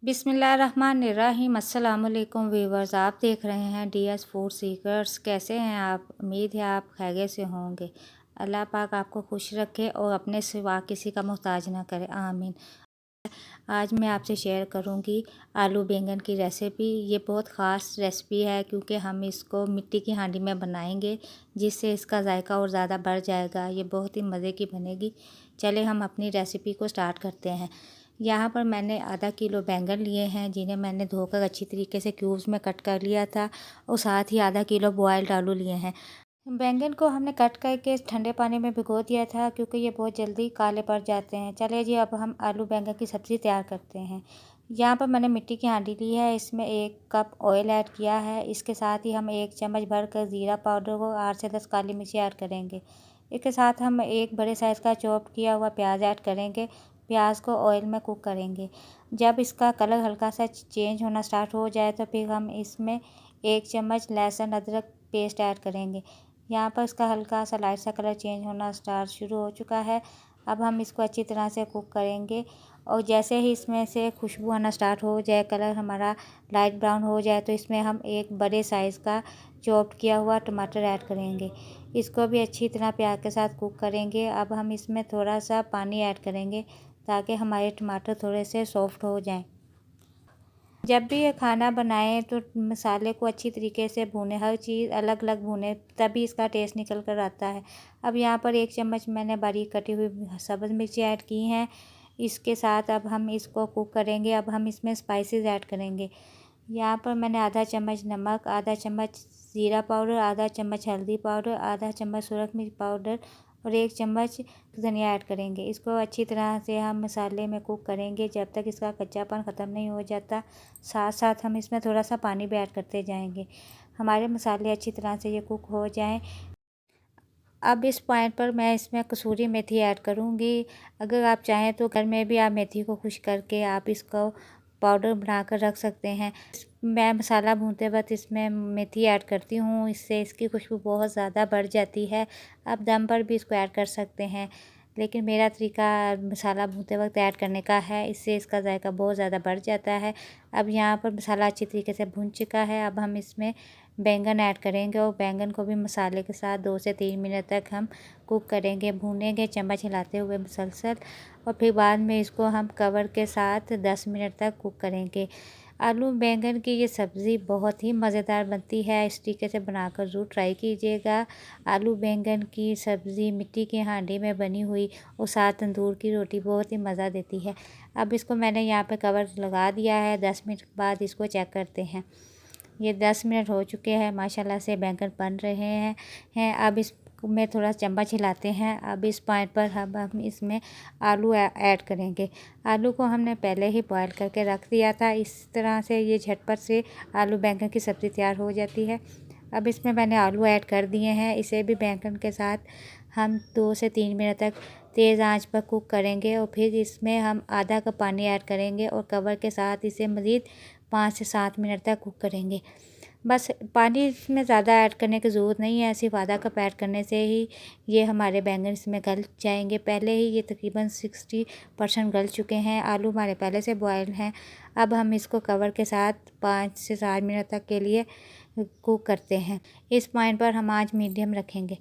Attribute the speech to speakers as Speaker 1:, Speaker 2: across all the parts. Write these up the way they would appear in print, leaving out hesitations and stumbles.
Speaker 1: बिस्मिल्लाहिर्रहमानिर्रहीम। अस्सलाम वालेकुम व्यूवर्स, आप देख रहे हैं DS फूड सीकर्स। कैसे हैं आप? उम्मीद है आप खैरियत से होंगे। अल्लाह पाक आपको खुश रखे और अपने सिवा किसी का मोहताज ना करे, आमीन। आज मैं आपसे शेयर करूंगी आलू बैंगन की रेसिपी। ये बहुत ख़ास रेसिपी है क्योंकि हम इसको मिट्टी की हांडी में बनाएंगे, जिससे इसका जायका और ज़्यादा बढ़ जाएगा। ये बहुत ही मज़े की बनेगी। चले हम अपनी रेसिपी को स्टार्ट करते हैं। यहाँ पर मैंने आधा किलो बैंगन लिए हैं, जिन्हें मैंने धोकर अच्छी तरीके से क्यूब्स में कट कर लिया था, और साथ ही आधा किलो बॉयल्ड आलू लिए हैं। बैंगन को हमने कट करके ठंडे पानी में भिगो दिया था क्योंकि ये बहुत जल्दी काले पड़ जाते हैं। चलिए जी, अब हम आलू बैंगन की सब्ज़ी तैयार करते हैं। यहाँ पर मैंने मिट्टी की हांडी ली है, इसमें 1 कप ऑयल ऐड किया है। इसके साथ ही हम 1 चम्मच भर कर ज़ीरा पाउडर को 8 से 10 काली मिर्ची ऐड करेंगे। इसके साथ हम 1 बड़े साइज़ का चॉप किया हुआ प्याज ऐड करेंगे। प्याज को ऑयल में कुक करेंगे। जब इसका कलर हल्का सा चेंज होना स्टार्ट हो जाए तो फिर हम इसमें 1 चम्मच लहसुन अदरक पेस्ट ऐड करेंगे। यहाँ पर इसका हल्का सा लाइट सा कलर चेंज होना स्टार्ट शुरू हो चुका है। अब हम इसको अच्छी तरह से कुक करेंगे, और जैसे ही इसमें से खुशबू आना स्टार्ट हो जाए, कलर हमारा लाइट ब्राउन हो जाए, तो इसमें हम 1 बड़े साइज़ का चॉप किया हुआ टमाटर ऐड करेंगे। इसको भी अच्छी तरह प्याज के साथ कुक करेंगे। अब हम इसमें थोड़ा सा पानी ऐड करेंगे ताकि हमारे टमाटर थोड़े से सॉफ्ट हो जाएं। जब भी ये खाना बनाएं तो मसाले को अच्छी तरीके से भूनें, हर चीज़ अलग अलग भूनें, तभी इसका टेस्ट निकल कर आता है। अब यहाँ पर 1 चम्मच मैंने बारीक कटी हुई सब्ज़ मिर्ची ऐड की हैं। इसके साथ अब हम इसको कुक करेंगे। अब हम इसमें स्पाइसेस ऐड करेंगे। यहाँ पर मैंने आधा चम्मच नमक, आधा चम्मच ज़ीरा पाउडर, आधा चम्मच हल्दी पाउडर, आधा चम्मच सूरज मिर्च पाउडर और 1 चम्मच धनिया ऐड करेंगे। इसको अच्छी तरह से हम मसाले में कुक करेंगे जब तक इसका कच्चापन ख़त्म नहीं हो जाता। साथ साथ हम इसमें थोड़ा सा पानी भी ऐड करते जाएंगे। हमारे मसाले अच्छी तरह से ये कुक हो जाएं। अब इस पॉइंट पर मैं इसमें कसूरी मेथी ऐड करूँगी। अगर आप चाहें तो घर में भी आप मेथी को खुश करके आप इसको पाउडर बनाकर रख सकते हैं। मैं मसाला भूनते वक्त इसमें मेथी ऐड करती हूँ, इससे इसकी खुशबू बहुत ज़्यादा बढ़ जाती है। आप दम पर भी इसको ऐड कर सकते हैं, लेकिन मेरा तरीका मसाला भूनते वक्त ऐड करने का है, इससे इसका जायका बहुत ज़्यादा बढ़ जाता है। अब यहाँ पर मसाला अच्छी तरीके से भून चुका है। अब हम इसमें बैंगन ऐड करेंगे और बैंगन को भी मसाले के साथ 2 से 3 मिनट तक हम कुक करेंगे, भूनेंगे चम्मच हिलाते हुए मुसलसल, और फिर बाद में इसको हम कवर के साथ 10 मिनट तक कुक करेंगे। आलू बैंगन की ये सब्ज़ी बहुत ही मज़ेदार बनती है, इस तरीके से बनाकर ज़रूर ट्राई कीजिएगा। आलू बैंगन की सब्ज़ी मिट्टी की हांडी में बनी हुई और साथ तंदूर की रोटी बहुत ही मज़ा देती है। अब इसको मैंने यहाँ पे कवर लगा दिया है। 10 मिनट बाद इसको चेक करते हैं। ये 10 मिनट हो चुके हैं, माशाल्लाह से बैंगन बन रहे हैं। अब इसमें थोड़ा चम्मच हिलाते हैं। अब इस पॉइंट पर हम इसमें आलू ऐड करेंगे। आलू को हमने पहले ही बॉयल करके रख दिया था। इस तरह से ये झटपट से आलू बैंगन की सब्ज़ी तैयार हो जाती है। अब इसमें मैंने आलू ऐड कर दिए हैं। इसे भी बैंगन के साथ हम 2 से 3 मिनट तक तेज़ आंच पर कुक करेंगे, और फिर इसमें हम आधा कप पानी ऐड करेंगे और कवर के साथ इसे मज़ीद 5 से 7 मिनट तक कुक करेंगे। बस पानी इसमें ज़्यादा ऐड करने की ज़रूरत नहीं है, सिर्फ आधा कप ऐड करने से ही ये हमारे बैंगन इसमें गल जाएंगे। पहले ही ये तकरीबन 60% गल चुके हैं, आलू हमारे पहले से बॉयल हैं। अब हम इसको कवर के साथ 5 से 7 मिनट तक के लिए कुक करते हैं। इस पॉइंट पर हम आंच मीडियम रखेंगे।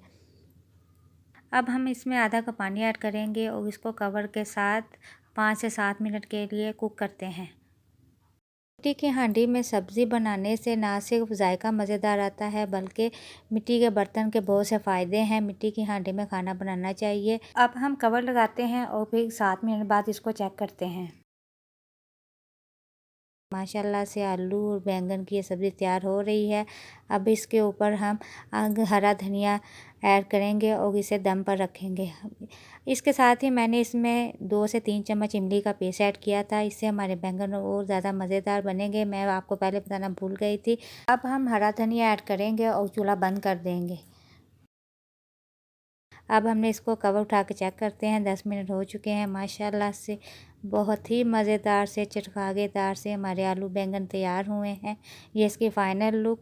Speaker 1: अब हम इसमें आधा कप पानी ऐड करेंगे और इसको कवर के साथ 5 से 7 मिनट के लिए कुक करते हैं। मिट्टी की हांडी में सब्ज़ी बनाने से ना सिर्फ जायका मज़ेदार आता है, बल्कि मिट्टी के बर्तन के बहुत से फ़ायदे हैं। मिट्टी की हांडी में खाना बनाना चाहिए। अब हम कवर लगाते हैं और फिर 7 मिनट बाद इसको चेक करते हैं। माशाल्लाह से आलू और बैंगन की ये सब्ज़ी तैयार हो रही है। अब इसके ऊपर हम हरा धनिया ऐड करेंगे और इसे दम पर रखेंगे। इसके साथ ही मैंने इसमें 2 से 3 चम्मच इमली का पेस्ट ऐड किया था, इससे हमारे बैंगन और ज़्यादा मज़ेदार बनेंगे। मैं आपको पहले बताना भूल गई थी। अब हम हरा धनिया ऐड करेंगे और चूल्हा बंद कर देंगे। अब हमने इसको कवर उठा के चेक करते हैं। 10 मिनट हो चुके हैं। माशाल्लाह से बहुत ही मज़ेदार से चटखागेदार से हमारे आलू बैंगन तैयार हुए हैं। ये इसकी फ़ाइनल लुक।